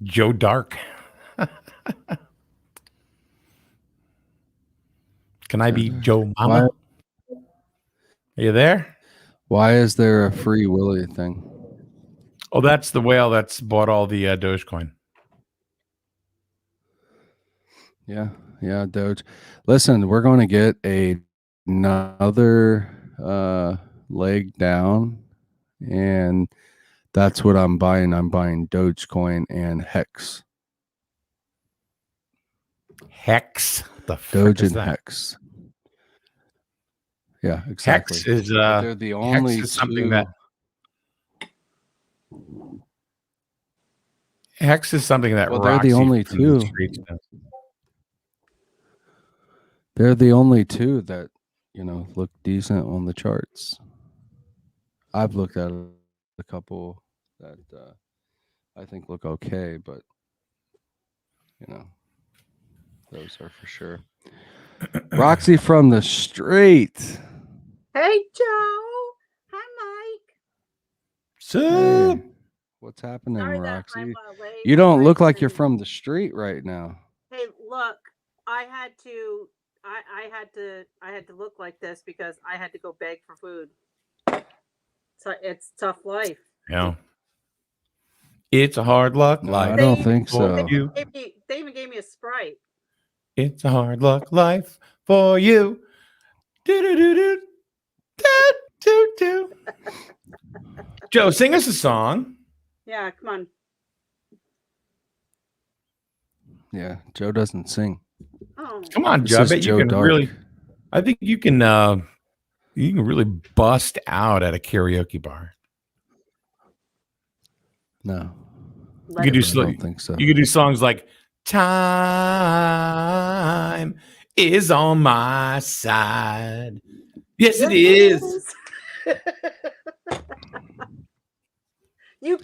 Joe Dark. Can I be Joe Mama? Are you there? Why is there a Free Willy thing? Oh, that's the whale that's bought all the Dogecoin. Yeah, Doge. Listen, we're going to get another leg down, and that's what I'm buying. I'm buying Dogecoin and Hex. Hex? The Doge is and that? Hex. Yeah, exactly. Hex is they're the only Hex is something two. that Hex is something that Well, they're Roxy the only from the two. streets does. They're the only two that look decent on the charts. I've looked at a couple that I think look okay, but those are for sure. Roxy from the street. Hey, Joe. Hi, Mike. So, Hey, what's happening, Sorry that Roxy? I'm late. You don't look like you're and- from the street right now. Hey, look, I had to look like this because I had to go beg for food. So it's tough life. yeah. It's a hard luck No, life. I don't think so. They even gave me a Sprite. It's a hard luck life for you. Do-do-do-do. Do-do-do. Joe, sing us a song. Yeah, come on. Yeah, Joe doesn't sing. Oh. Come on, This Joe. I is bet you Joe can Dark. really. I think you can really bust out at a karaoke bar. No, You could do I don't think so. You could do songs like "Time is on my side." Yes, it is. You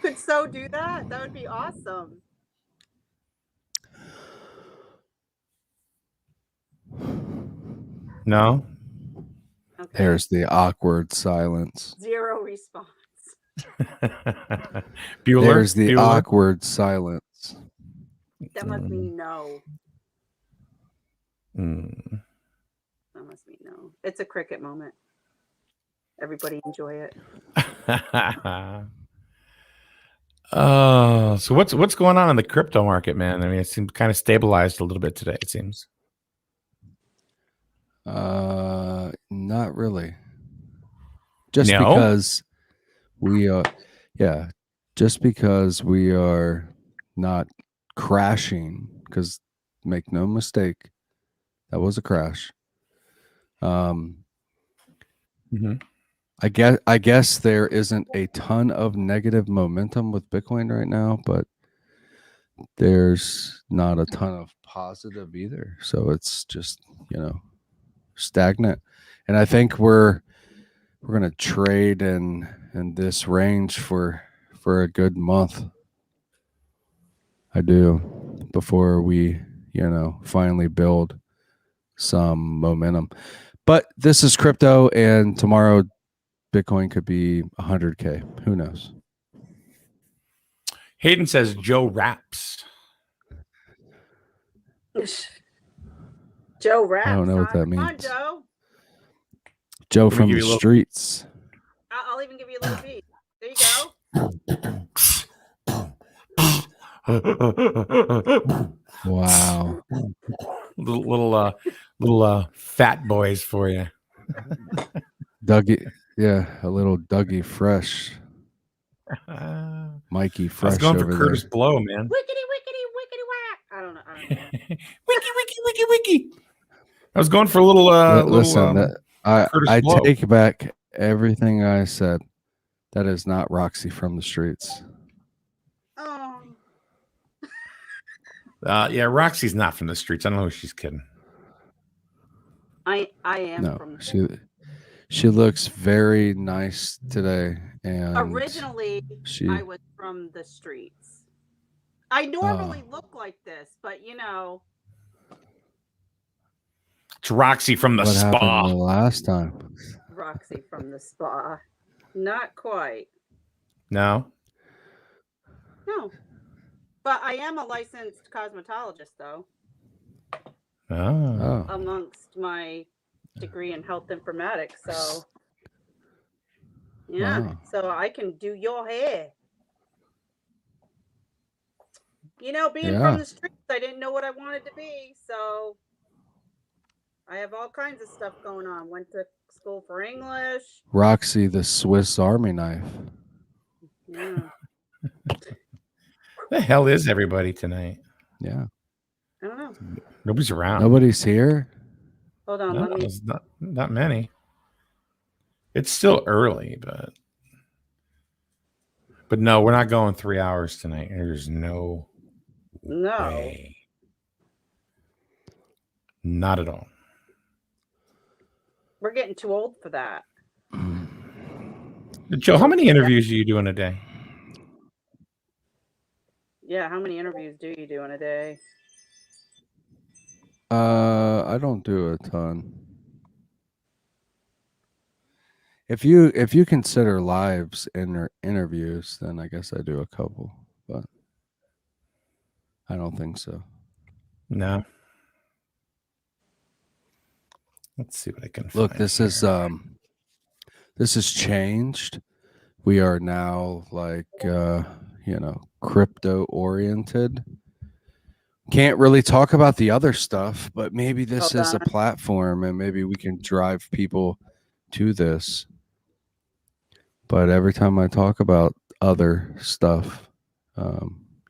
could so do that. That would be awesome. No. Okay. There's the awkward silence. Zero response. Bueller. There's the awkward silence. That must mean no. Mm. That must mean no. It's a cricket moment. Everybody enjoy it. So what's going on in the crypto market, man? I mean, it seems kind of stabilized a little bit today, it seems. Not really. Just No? because we are, yeah, just because we are not crashing. Because make no mistake, that was a crash. Mhm. I guess there isn't a ton of negative momentum with Bitcoin right now, but there's not a ton of positive either. So it's just, stagnant. And I think we're going to trade in this range for a good month. I do, before we, finally build some momentum. But this is crypto, and tomorrow Bitcoin could be 100K. Who knows? Hayden says Joe raps. Joe raps. I don't know what huh? that Come on, means. Joe. Joe Let me from give the you a little- streets. I'll even give you a little beat. There you go. Wow. little fat boys for you. Dougie, yeah, a little Dougie Fresh, I Mikey was Fresh going for over Curtis there. Blow, man. Wickety, wickety, wickety whack. I don't know. Wiki. I was going for a little Listen, Curtis I Blow. take back everything I said. That is not Roxy from the streets. Oh. Yeah, Roxy's not from the streets. I don't know who she's kidding. I am No, from she looks very nice today. And originally I was from the streets. I normally look like this, but It's Roxy from the what spa. happened the last time? Roxy from the spa. Not quite. No. But I am a licensed cosmetologist, though, Oh. amongst my degree in health informatics. So, yeah, Wow. so I can do your hair. Being from the streets, I didn't know what I wanted to be. So, I have all kinds of stuff going on. Went to school for English. Roxy, the Swiss Army knife. Yeah. The hell is everybody tonight? Yeah. I don't know. Nobody's around. Nobody's here. Hold on. No, Let me. there's not many. It's still early, but no, we're not going 3 hours tonight. There's no way. Not at all. We're getting too old for that. Joe, how many interviews are you doing a day? Yeah, how many interviews do you do in a day? I don't do a ton. If you consider lives in interviews, then I guess I do a couple, but I don't think so. No. Let's see what I can Look, find. this has changed. We are now like crypto oriented. Can't really talk about the other stuff, but maybe this is a platform and maybe we can drive people to this. But every time I talk about other stuff,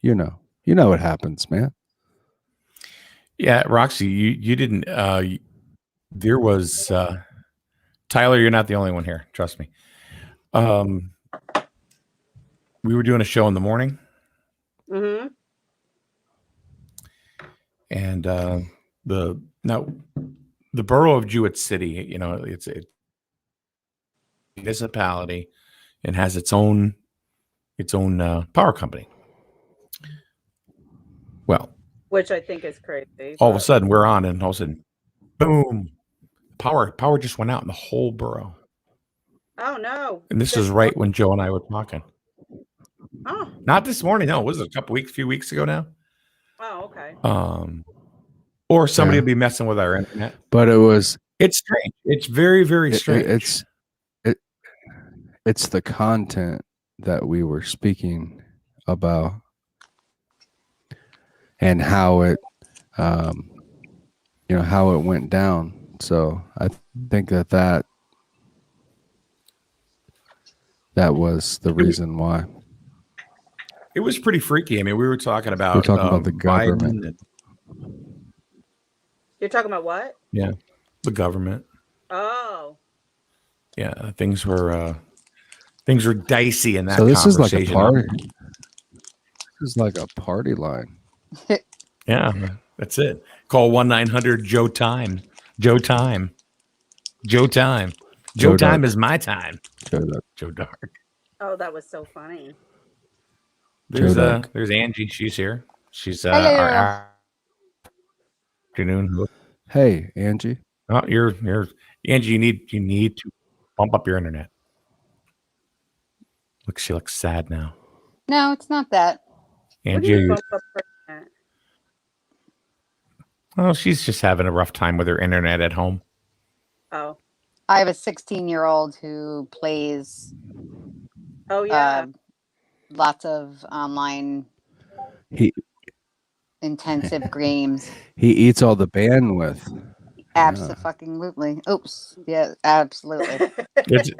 you know what happens, man. Yeah, Roxy, you didn't. There was Tyler. You're not the only one here. Trust me. We were doing a show in the morning, and the borough of Jewett City. It's a municipality and has its own power company. Well, which I think is crazy. All of a sudden we're on, and all of a sudden, boom, power just went out in the whole borough. Oh no! And this is right when Joe and I were talking. Oh, not this morning. No, it was a few weeks ago now. Oh, okay. Or somebody will be messing with our internet. But it's strange. It's very, very strange. It's the content that we were speaking about and how it how it went down So I think that was the reason why. It was pretty freaky. I mean, we were talking We're about talking about the government. Biden and You're talking about what? the government. Oh, Yeah, things were dicey in that So this is like a conversation. party. This is like a party line. Yeah, that's it. Call 1-900-JOE-TIME. Joe Time. Joe Time. Joe Joe Time Dark. is my time. Joe Dark. Joe Dark. oh, that was so funny. There's Joe Dark. there's Angie. She's here. She's Hello. our afternoon. Hey, Angie. Oh, you're Angie. You need to bump up your internet. Look, she looks sad now. No, it's not that. What do Angie, you are you, bump up for that? well, she's just having a rough time with her internet at home. Oh, I have a 16-year-old who plays oh yeah. lots of online He intensive games. he eats all the bandwidth. Absolutely. Oops. Yeah, absolutely. It's,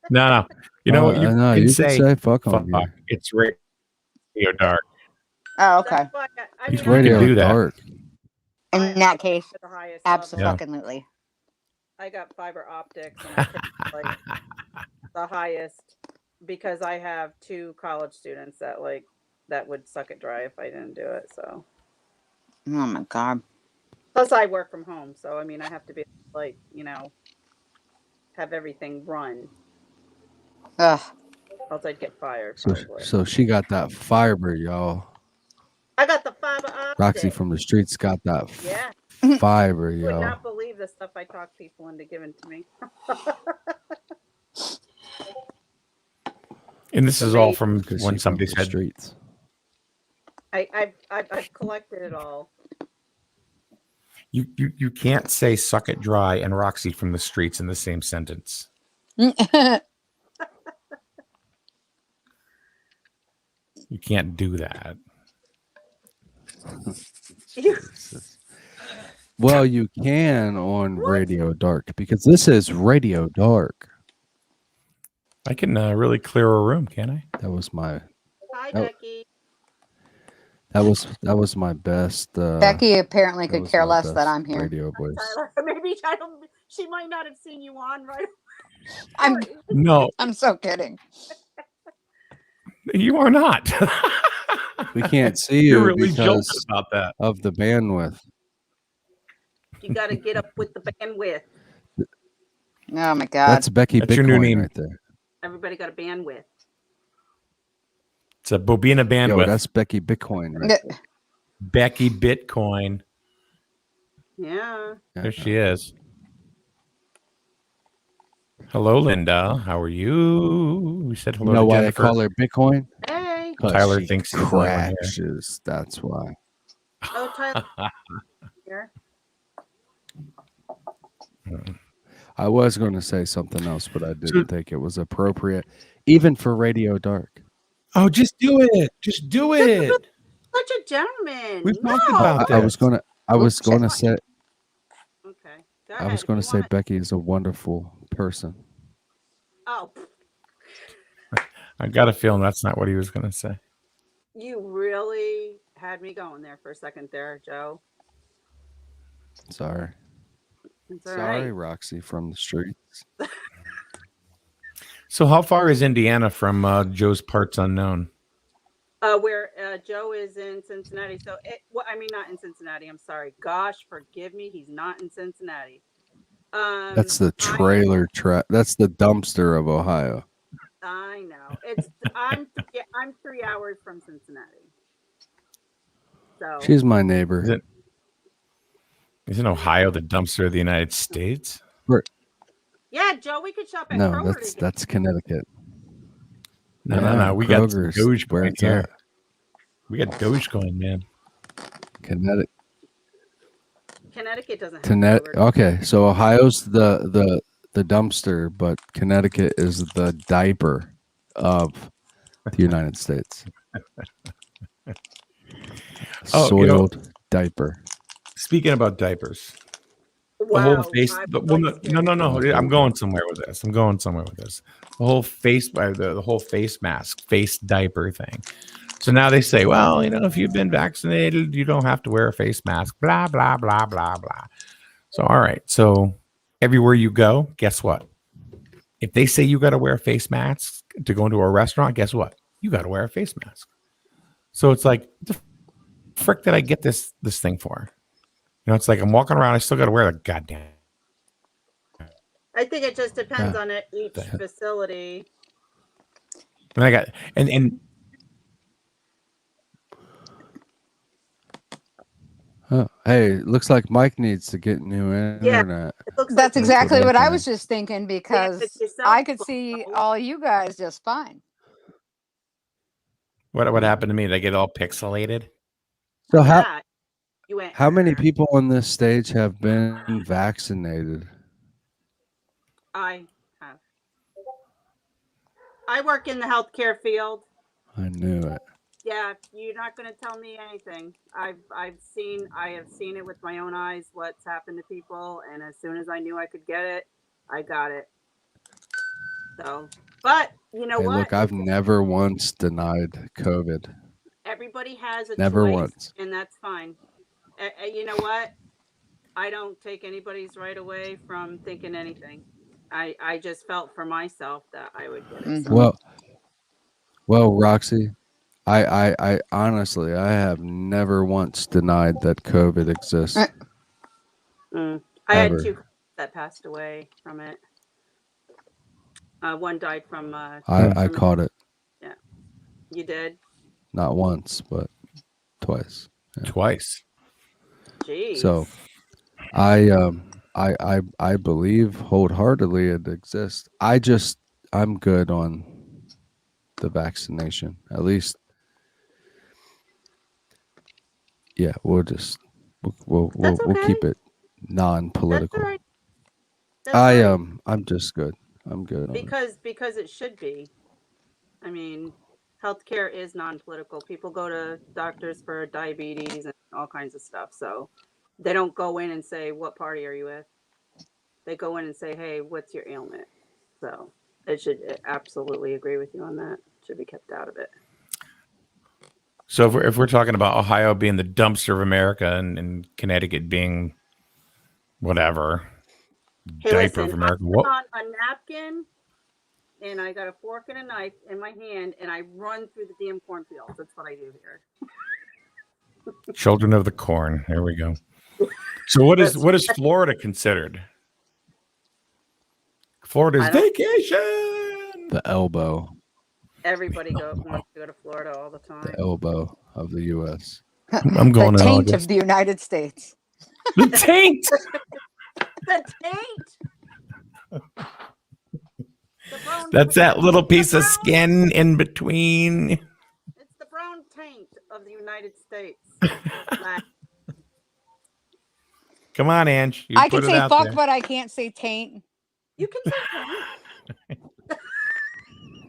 no. You know what? You no, can you say, can say fuck fuck. on here. It's Radio Dark. Oh, okay. That's why I He's mean, I radio do that. dark. In that case, to the highest level. absolutely. I got fiber optics and I picked, like the highest because I have 2 college students that would suck it dry if I didn't do it. So Oh my god. plus I work from home, so I mean I have to be have everything run. Ugh. Else I'd get fired. So probably. so she got that fiber, y'all. I got the fiber optic. Roxy from the streets got that Yeah, fiber, you would y'all. not believe the stuff I talk people into giving to me. And this is all from Because when she's somebody from the said, streets. I've collected it all. you can't say suck it dry and Roxy from the streets in the same sentence. You can't do that. Well, you can on Radio Dark because this is Radio Dark. I can really clear a room, can I? That was my Hi, Oh. Becky. that was my best. Becky apparently that could was care my less that best I'm here. Radio voice. Tyler, maybe she might not have seen you on right. I'm No, I'm so kidding. you are not. We can't see You're you really joking because about that. of the bandwidth. You got to get up with the bandwidth. Oh my god. That's Becky That's your new Bitcoin name. right there. Everybody got a bandwidth. It's a Bobina Yo, bandwidth. that's Becky Bitcoin right there. Becky Bitcoin. Yeah. There she is. Hello, Linda. How are you? We said You hello know to why Jennifer. they call her Bitcoin? Hey. 'Cause Tyler she thinks he's the only one here. crashes. That's why. Oh, Tyler. Here. I was going to say something else, but I didn't think it was appropriate, even for Radio Dark. Oh, just do it. Just do it. Such a gentleman. We've talked No. about I was this. gonna. I was going to say. Okay. Go I ahead, was if going you to say want. Becky is a wonderful person. Oh, I got a feeling that's not what he was going to say. you really had me going there for a second there, Joe. Sorry, It's all sorry, right. Roxy from the streets. So, how far is Indiana from Joe's Parts Unknown? Where Joe is in Cincinnati. So, I mean, not in Cincinnati. I'm sorry. Gosh, forgive me. He's not in Cincinnati. That's the trailer track. That's the dumpster of Ohio. I know. I'm 3 hours from Cincinnati. So She's my neighbor. Is it- Isn't Ohio the dumpster of the United States? yeah, Joe, we could shop at No, Kroger that's together. Connecticut. No, Yeah, We got Kroger's where Dogecoin it's here. at. We got Dogecoin, man. Connecticut. Connecticut doesn't have Connecticut. Kroger. Okay, so Ohio's the dumpster, but Connecticut is the diaper of the United States. Oh, you know- Soiled diaper. Speaking about diapers, The whole Wow, face. I'm Well, like no. scared. I'm going somewhere with this. The whole face, the whole face mask, face diaper thing. So now they say, well, if you've been vaccinated, you don't have to wear a face mask. Blah blah blah blah blah. So all right. So everywhere you go, guess what? If they say you got to wear a face mask to go into a restaurant, guess what? You got to wear a face mask. So it's like, the frick did I get this thing for? It's like I'm walking around, I still got to wear the goddamn. I think it just depends Yeah. on each facility. And I got and Oh, hey, looks like Mike needs to get new Yeah. internet. It looks That's like exactly what I okay. was just thinking because yourself, I could see Bo. all you guys just fine. what happened to me? Did I get all pixelated? So that. You went. how many people on this stage have been vaccinated? I have. I work in the healthcare field. I knew it. Yeah, you're not going to tell me anything. I have seen it with my own eyes what's happened to people, and as soon as I knew I could get it, I got it. So, but you know Hey, what? look, I've never once denied COVID. Everybody has a Never choice, once. and that's fine. You know what? I don't take anybody's right away from thinking anything. I just felt for myself that I would get it. So. Well, Roxy, I honestly, I have never once denied that COVID exists. I had Ever. 2 that passed away from it. One died from. I caught it. Yeah, you did. Not once, but twice. Twice. Jeez. So, I believe wholeheartedly it exists. I'm good on the vaccination. At least, yeah. We'll keep it non-political. That's all right. That's all right. I'm just good. I'm good on it. Because it should be. I mean, healthcare is non-political. People go to doctors for diabetes and all kinds of stuff. So they don't go in and say, "What party are you with?" They go in and say, "Hey, what's your ailment?" So it should absolutely agree with you on that. It should be kept out of it. So if we're talking about Ohio being the dumpster of America and Connecticut being whatever Hey, diaper listen, of America, I what? put on a napkin and I got a fork and a knife in my hand and I run through the damn cornfields. That's what I do here. Children of the corn. There we go. So what is Florida considered? Florida's I don't- vacation. The elbow, Everybody wants to go to Florida all the time. the elbow of the U.S. I'm going The in taint August. of the United States. The taint. The taint. The brown That's that taint. little The piece of brown- skin in between. It's the brown taint of the United States. Come on, Ange. You I put can it say out fuck, there. but I can't say taint. You can say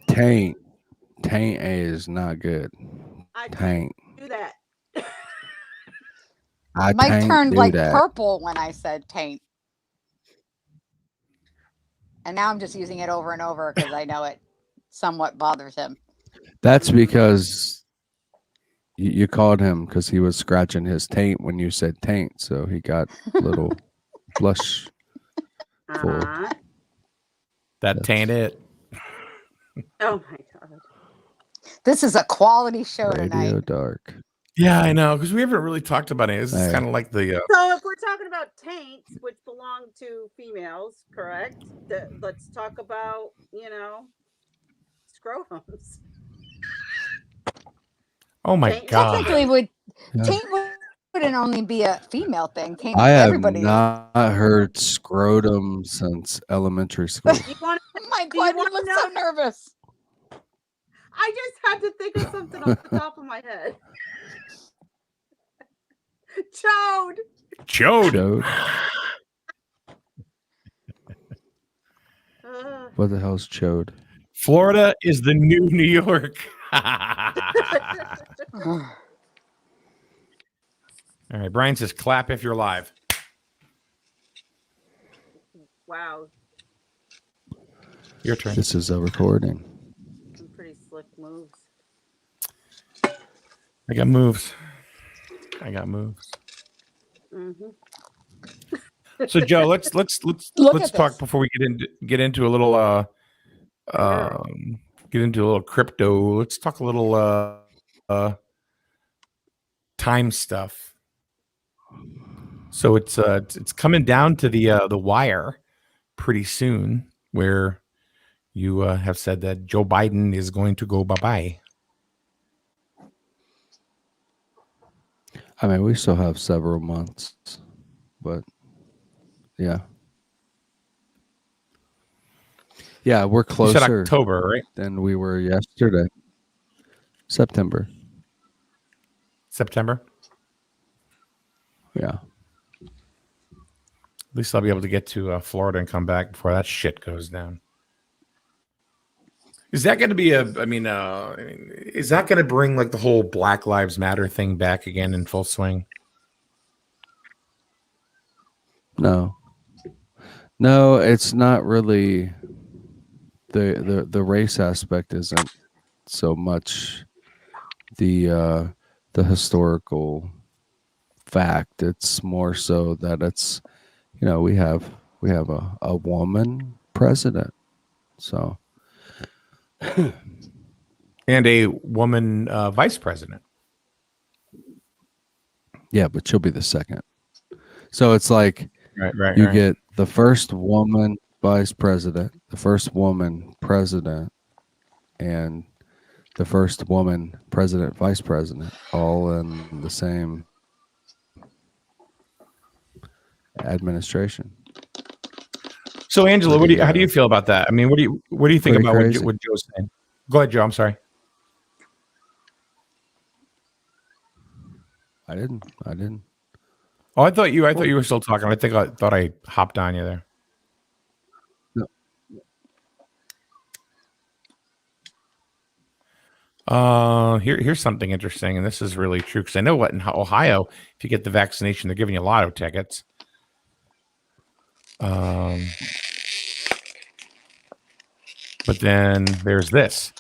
taint. Taint is not good. I Taint. do that. I Mike taint turned do like that. purple when I said taint. And now I'm just using it over and over because I know it somewhat bothers him. That's because you called him because he was scratching his taint when you said taint, so he got a little blush. Full. Uh-huh. That taint it. Oh my god. This is a quality show Radio tonight. dark. Yeah, I know, because we haven't really talked about it. This is Hey. kind of like the So if we're talking about taints, which belong to females, correct? Let's talk about, scrotums. oh my Taint- god. Technically, Yeah. taint wouldn't only be a female thing. Taint I have everybody. not heard scrotum since elementary school. You want? Mike, Do you why do you wanna look know? so nervous? I just had to think of something off the top of my head. Chode. Chode. Chode? Ugh. What the hell's chode? Florida is the new New York. All right, Brian says clap if you're live. Wow, Your turn. This is a recording. some pretty slick moves. I got moves. I got moves. hmm So Joe, let's Look let's at talk this. before we get into a little Yeah. get into a little crypto. Let's talk a little time stuff. So it's coming down to the wire pretty soon, where you have said that Joe Biden is going to go bye-bye. I mean, we still have several months, but yeah. Yeah, we're You said closer October, right? than we were yesterday. September. September. Yeah. At least I'll be able to get to Florida and come back before that shit goes down. Is that going to be is that going to bring like the whole Black Lives Matter thing back again in full swing? No. No, it's not really the race aspect isn't so much the historical fact. It's more so that it's we have a woman president. So And a woman vice president. yeah, but she'll be the second. So it's like Right. you get the first woman vice president, the first woman president, and the first woman president, vice president, all in the same administration. So Angela, Pretty, how do you feel about that? I mean, what do you think pretty about crazy. what Joe's saying? Go ahead, Joe. I'm sorry. I didn't. Oh, I thought you were still talking. I thought I hopped on you there. Here's something interesting, and this is really true because I know what in Ohio, if you get the vaccination, they're giving you lotto tickets. But then there's this.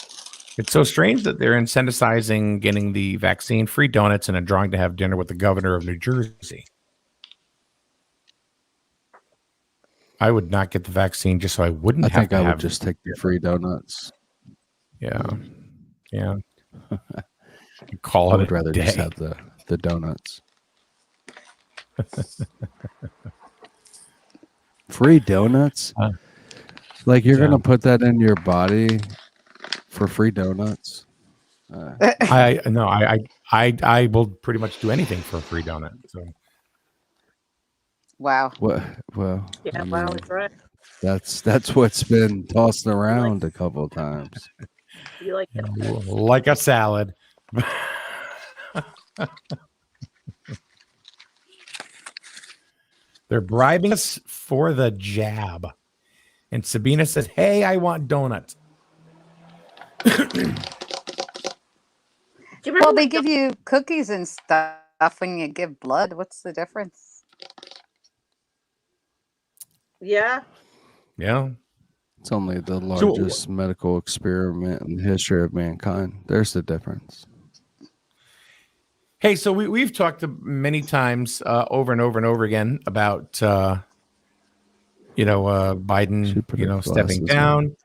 It's so strange that they're incentivizing getting the vaccine, free donuts, and a drawing to have dinner with the governor of New Jersey. I would not get the vaccine just so I wouldn't I have think to I have. would just take the free donuts. Yeah. Call I it would a rather day. just have the donuts. Free donuts? Like you're Yeah. gonna put that in your body for free donuts? I will pretty much do anything for a free donut. So Wow. What? Well, Yeah, I wow, mean, that's right. that's what's been tossed around a couple of times. You like that? like a salad. They're bribing us for the jab. And Sabina says, "Hey, I want donuts." Do you remember Well, they when give you cookies and stuff when you give blood. What's the difference? Yeah, Yeah. It's only the largest medical experiment in the history of mankind. There's the difference. Hey, so we've talked many times over and over and over again about Biden, Should put her stepping glasses down.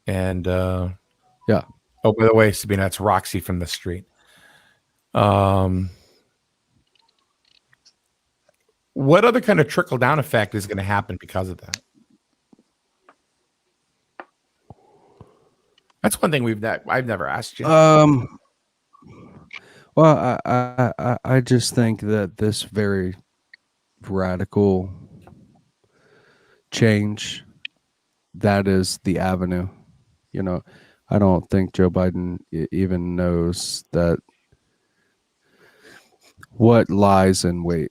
And Yeah. oh, by the way, Sabina, that's Roxy from the street. What other kind of trickle down effect is going to happen because of that? That's one thing I've never asked you. Well, I just think that this very radical change, that is the avenue. I don't think Joe Biden even knows that what lies in wait.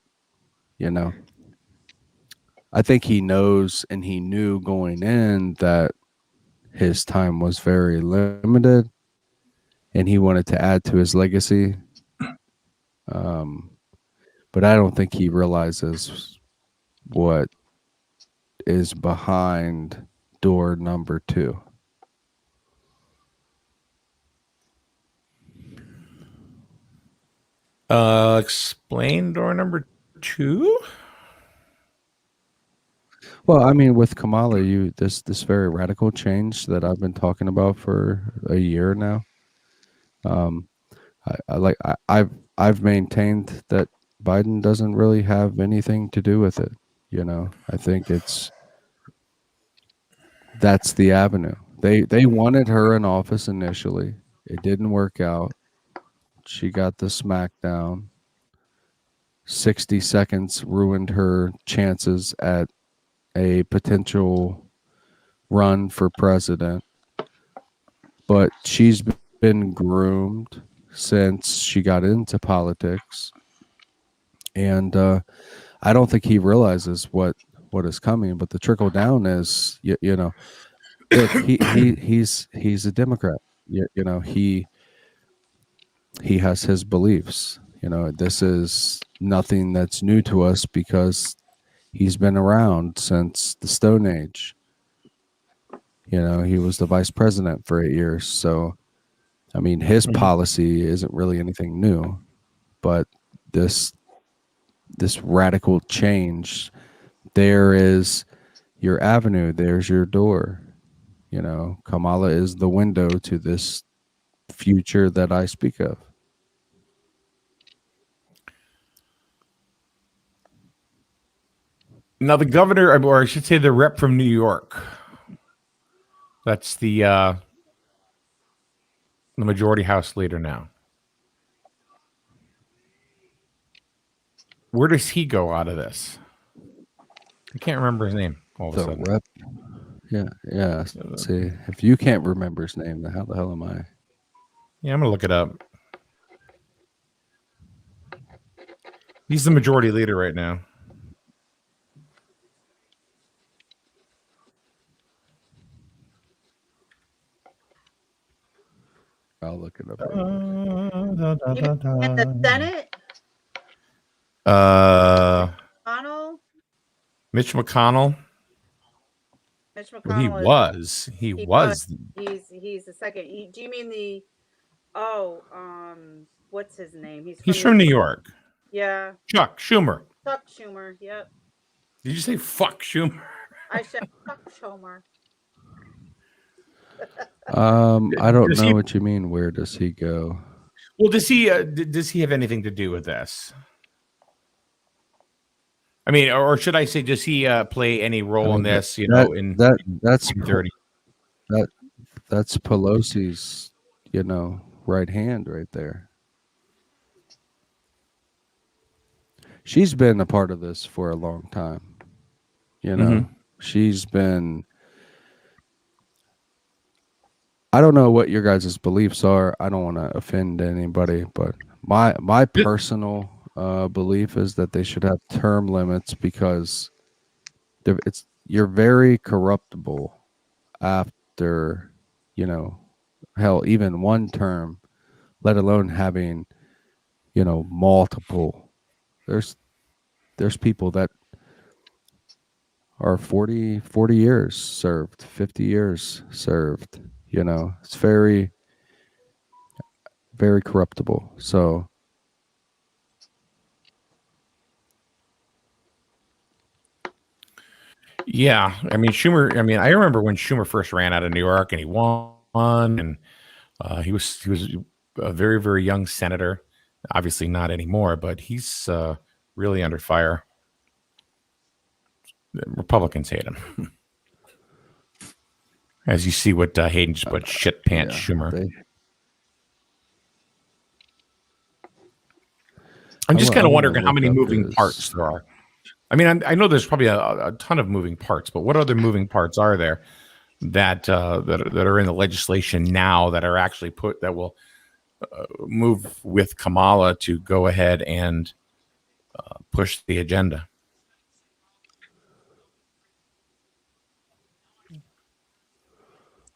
I think he knows, and he knew going in that his time was very limited, and he wanted to add to his legacy. But I don't think he realizes what is behind door number 2? Explain door number 2. Well, I mean, with Kamala, this very radical change that I've been talking about for a year now. I've maintained that Biden doesn't really have anything to do with it. I think that's the avenue. They wanted her in office initially. It didn't work out. She got the smackdown. 60 seconds ruined her chances at a potential run for president. But she's been groomed since she got into politics. And I don't think he realizes what is coming, but the trickle down is, look, he's a Democrat. He has his beliefs. This is nothing that's new to us because he's been around since the Stone Age. He was the vice president for 8 years. So, I mean, his policy isn't really anything new, but this radical change, there is your avenue, there's your door. Kamala is the window to this future that I speak of. Now, the governor, or I should say the rep from New York, that's the majority house leader now. Where does he go out of this? I can't remember his name all of a The sudden. rep. Yeah. Let's see, if you can't remember his name, then how the hell am I? Yeah, I'm going to look it up. He's the majority leader right now. I'll look it up. In the Senate, McConnell. Mitch McConnell. Mitch McConnell. Well, he was. He's the second. Do you mean the? What's his name? He's from New York. Yeah. Chuck Schumer. Chuck Schumer. Yep. Did you say fuck Schumer? I said Chuck Schumer. I don't know what you mean. Where does he go? Well, does he have anything to do with this? I mean, or should I say, does he play any role in this? That's 30. That's Pelosi's, right hand right there. She's been a part of this for a long time. She's been. I don't know what your guys' beliefs are. I don't want to offend anybody, but my personal belief is that they should have term limits because you're very corruptible after, hell, even one term, let alone having, multiple. There's people that are 40 years served, 50 years served. It's very, very corruptible. So yeah, I mean Schumer. I mean, I remember when Schumer first ran out of New York and he won, and he was a very, very young senator. Obviously not anymore, but he's really under fire. Republicans hate him. As you see what Hayden just put, shit pants Schumer. I'm just kind of wondering how many moving parts there are. I mean, I know there's probably a ton of moving parts, but what other moving parts are there that are in the legislation now that are actually that will move with Kamala to go ahead and push the agenda?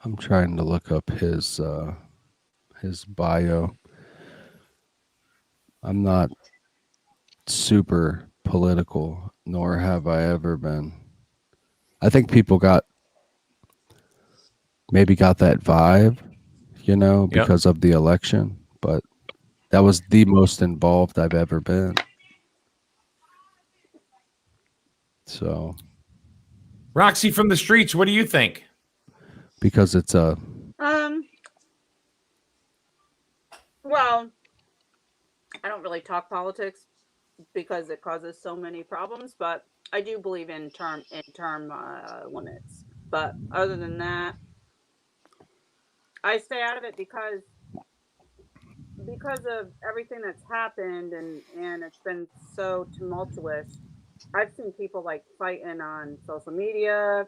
I'm trying to look up his bio. I'm not super political, nor have I ever been. I think people maybe got that vibe, Yep. because of the election, but that was the most involved I've ever been. So, Roxy from the streets, what do you think? because it's a Well, I don't really talk politics because it causes so many problems, but I do believe in term limits. But other than that, I stay out of it because of everything that's happened, and it's been so tumultuous. I've seen people like fighting on social media,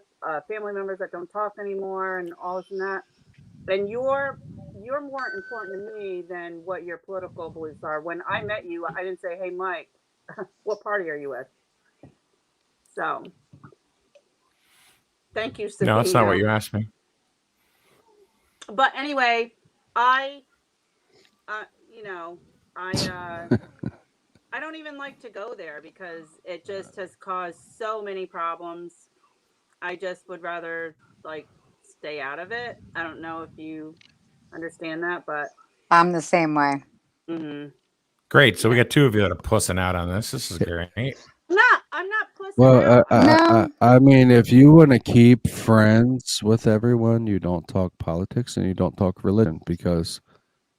family members that don't talk anymore, and all this and that. And you're more important to me than what your political beliefs are. When I met you, I didn't say, "Hey, Mike, what party are you with?" So, thank you, No, that's not what Sabino. you asked me. But anyway, I, you know, I don't even like to go there because it just has caused so many problems. I just would rather like stay out of it. I don't know if you understand that, but I'm the same way. mhm. Great. So we got two of you that are pussing out on this. This is great. I'm not pussing well. out. No. I mean, if you want to keep friends with everyone, you don't talk politics and you don't talk religion, because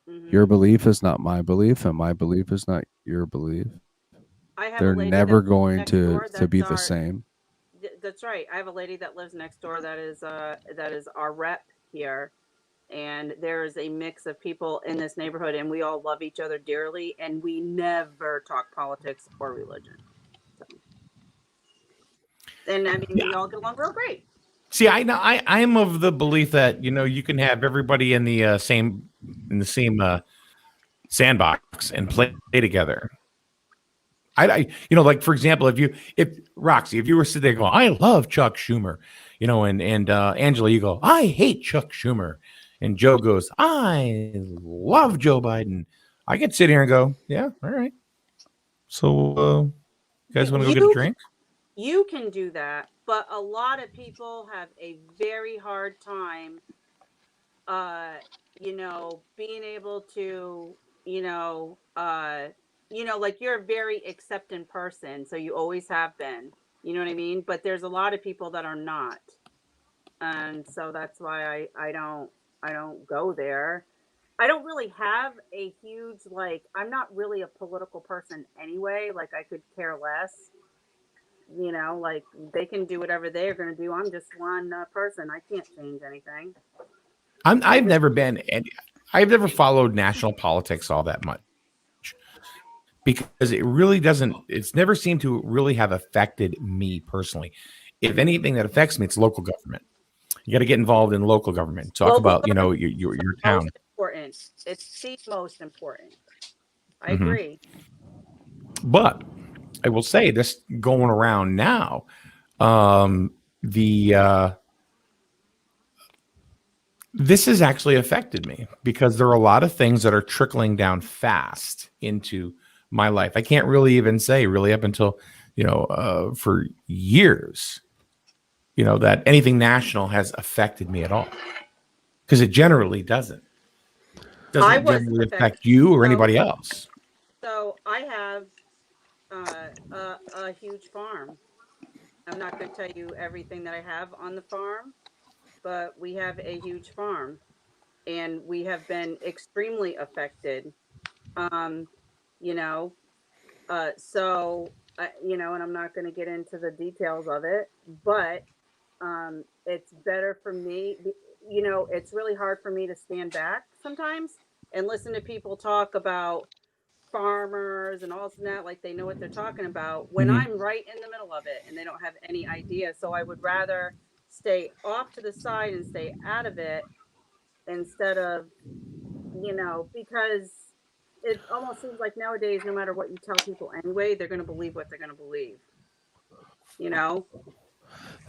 your Mhm. belief is not my belief, and my belief is not your belief. I have a They're lady never that going next to door. That's be the our. same. That's right. I have a lady that lives next door. That is our rep here, and there is a mix of people in this neighborhood, and we all love each other dearly, and we never talk politics or religion. So, and I mean, Yeah. we all get along real great. See, I know I'm of the belief that you can have everybody in the same sandbox and play together. Like for example, if Roxy, if you were sitting there going, I love Chuck Schumer, and Angela, you go, I hate Chuck Schumer, and Joe goes, I love Joe Biden. I could sit here and go, yeah, all right. So, you guys want to go get a drink? You can do that, but a lot of people have a very hard time, uh, being able to, like you're a very accepting person, so you always have been. You know what I mean? But there's a lot of people that are not, and so that's why I don't go there. I don't really have a huge like. I'm not really a political person anyway. Like I could care less. Like they can do whatever they're going to do. I'm just one person. I can't change anything. I've never been, I've never followed national politics all that much because it really doesn't. It's never seemed to really have affected me personally. If anything that affects me, it's local government. You got to get involved in local government. Talk Local about your town. Most important. It's the most important. I Mhm. agree. But I will say this going around now, the this has actually affected me because there are a lot of things that are trickling down fast into my life. I can't really even say really up until for years, that anything national has affected me at all because it generally doesn't. I Doesn't was generally affected. affect you or So, anybody else. so I have a huge farm. I'm not going to tell you everything that I have on the farm, but we have a huge farm, and we have been extremely affected. Um, you know, and I'm not going to get into the details of it, but it's better for me. It's really hard for me to stand back sometimes and listen to people talk about farmers and all of that, like they know what they're talking about, when Mhm. I'm right in the middle of it and they don't have any idea. So I would rather stay off to the side and stay out of it instead of, because it almost seems like nowadays, no matter what you tell people anyway, they're going to believe what they're going to believe. You know?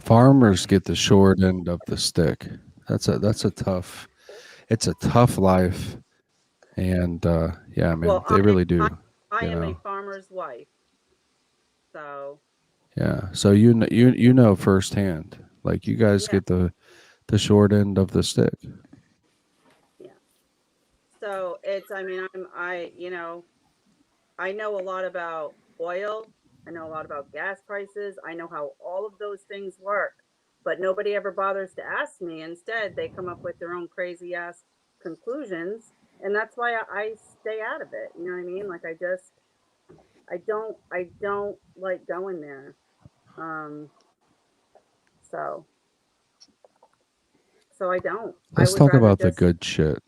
Farmers get the short end of the stick. It's a tough life, and yeah, man, Well, they really do. I You am a know, farmer's wife, so yeah. So you know firsthand. Like you guys Yeah. get the short end of the stick. So it's, I mean, I know a lot about oil. I know a lot about gas prices. I know how all of those things work, but nobody ever bothers to ask me. Instead, they come up with their own crazy ass conclusions. And that's why I stay out of it. You know what I mean? Like I don't like going there. Um, so, so I don't. I Let's would talk rather about the just, good shit.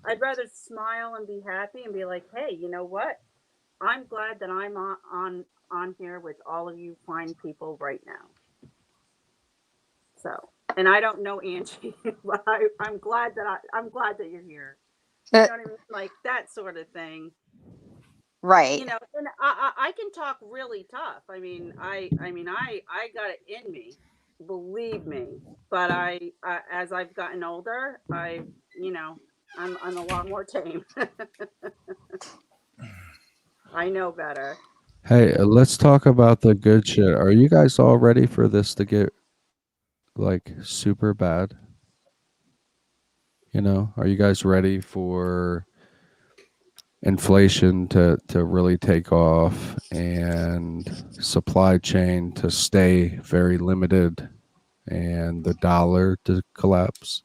I'd rather smile and be happy and be like, hey, you know what? I'm glad that I'm on here with all of you fine people right now. So, and I don't know Angie, but I'm glad that I'm glad that you're here. You know what I mean? Like that sort of thing. Right. You know, and I can talk really tough. I got it in me, believe me. But as I've gotten older, you know, I'm a lot more tame. I know better. Hey, let's talk about the good shit. Are you guys all ready for this to get like super bad? You know, are you guys ready for inflation to really take off and supply chain to stay very limited and the dollar to collapse?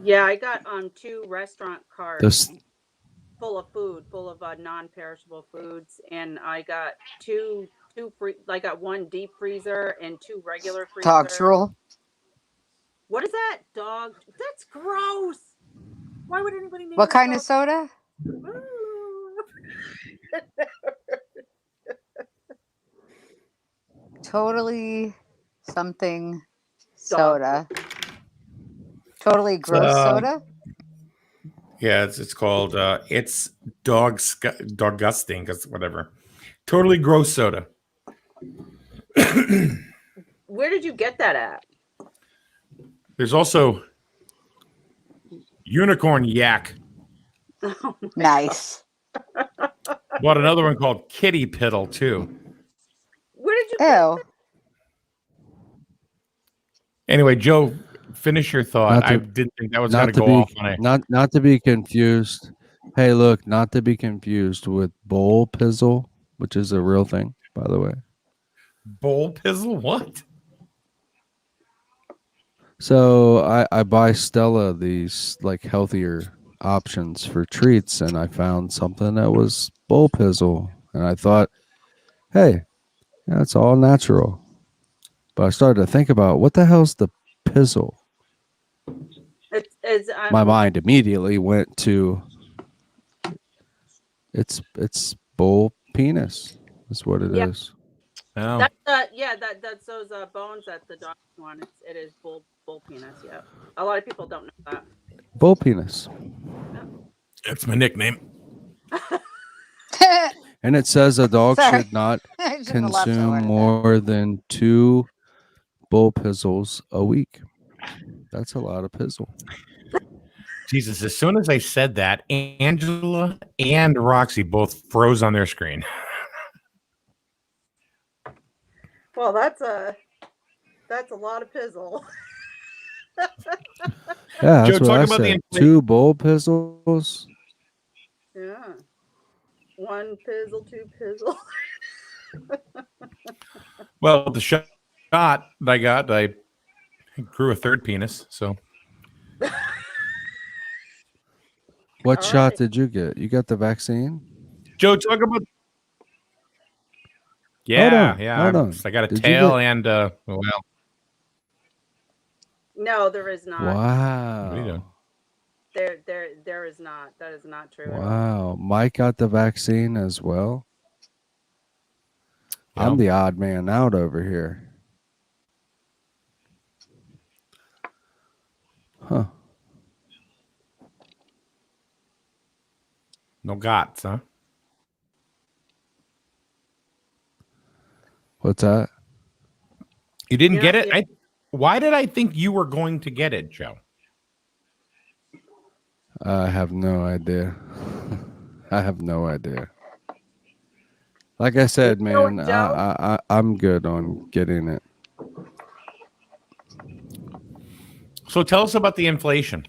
Yeah, I got 2 restaurant carts This full of food, full of non-perishable foods, and I got two free. I got 1 deep freezer and 2 regular Dog's freezers. rule. What is that, dog? That's gross. Why would anybody name What their kind of dog? soda? Ooh. Totally something Dog. soda. Totally gross So, soda. yeah, it's called it's dogusting, whatever. Totally gross soda. Where did you get that at? There's also unicorn yak. Oh my Nice. Bought another one called kitty piddle too. Where did you get Ew. Anyway, Joe, finish your thought. Not I to- didn't think that was going not to to go be off on a not to be confused. Hey, look, not to be confused with bowl pizzle, which is a real thing, by the way. bowl pizzle. What? So I buy Stella these like healthier options for treats, and I found something that was bowl pizzle, and I thought, hey, yeah, it's all natural. But I started to think about what the hell's the pizzle. It's My mind immediately went to it's bull penis. That's what it is. Yeah. Oh, That's those bones that the dog want. It is bull penis. Yeah, a lot of people don't know that. Bull penis. that's my nickname. And it says a dog Sorry. should not I shouldn't have left that consume word in there. more than 2 bull pizzles a week. That's a lot of pizzle. Jesus, as soon as I said that, Angela and Roxy both froze on their screen. Well, that's a lot of pizzle. Yeah, Joe, that's what talk I about the said. inflation. 2 bull pizzles. Yeah, 1 pizzle, 2 pizzle. Well, the shot that I got, I grew a 3rd penis. So What All shot right. did you get? You got the vaccine? Joe, talk about. Hold Yeah, on, yeah. hold on. I got a Did you tail get- and well, No, there is not. Wow. what are you doing? There is not. That is not true. At all. Wow. Mike got the vaccine as well. Yeah. I'm the odd man out over here. Huh. No gots, huh? What's that? You didn't Yeah, get it? yeah. Why did I think you were going to get it, Joe? I have no idea. I have no idea. Like I said, You know man, what, Joe? I'm good on getting it. So tell us about the inflation.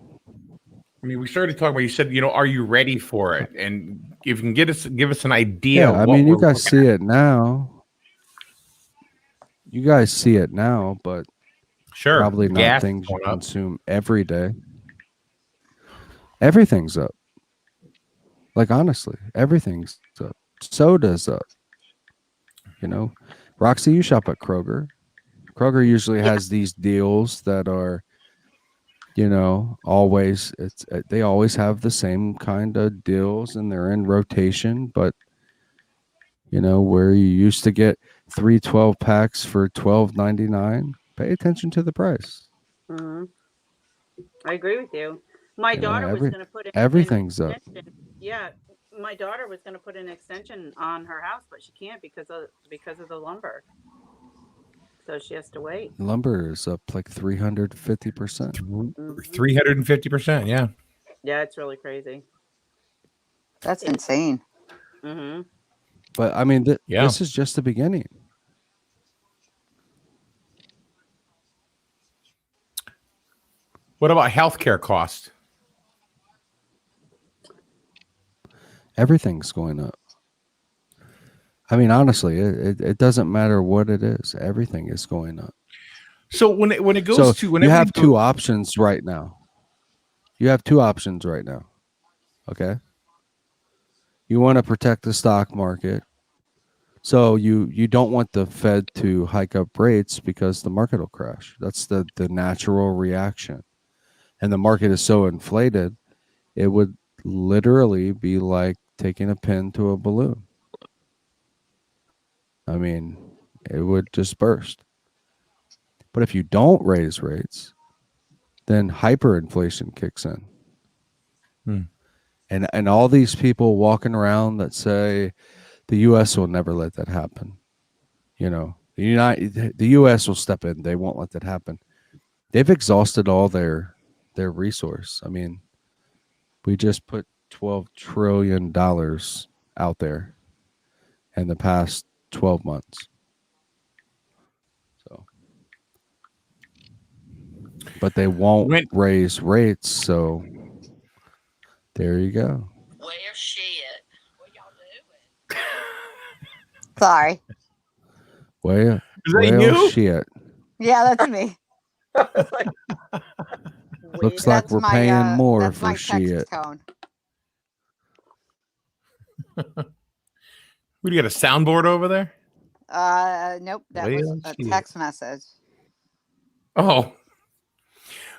I mean, we started talking about. You said, are you ready for it? And if you can give us an idea. Yeah, of I what mean, you we're guys looking see it now. You guys see it now, but at. Sure, probably not gas things you going up. consume every day. Everything's up. Like, honestly, everything's up. Soda's up. Roxy, you shop at Kroger. Kroger usually has these deals that are, always they always have the same kind of deals and they're in rotation, but where you used to get 3 12-packs for $12.99, pay attention to the price. Hmm. I agree with you. My daughter was going to put in everything's an up. extension. Yeah, my daughter was going to put an extension on her house, but she can't because of the lumber. So she has to wait. Lumber is up like 350%. 350%. Yeah. Yeah, it's really crazy. That's insane. Mm-hmm. But I mean, Yeah. this is just the beginning. What about healthcare costs? Everything's going up. I mean, honestly, it doesn't matter what it is. Everything is going up. So when it goes So to you have two options right now. Okay. You want to protect the stock market. So you don't want the Fed to hike up rates because the market will crash. That's the natural reaction. And the market is so inflated, it would literally be like taking a pin to a balloon. I mean, it would just burst. But if you don't raise rates, then hyperinflation kicks in. And all these people walking around that say the U.S. will never let that happen. The U.S. will step in. They won't let that happen. They've exhausted all their resource. I mean, we just put $12 trillion out there in the past 12 months. So, but they won't raise rates. So there you go. Well, shit. What y'all doing? Sorry. Well, is that you? Shit. Yeah, that's me. Looks like we're paying more for shit. Tone. We got a soundboard over there? Nope. That was a text message. Oh.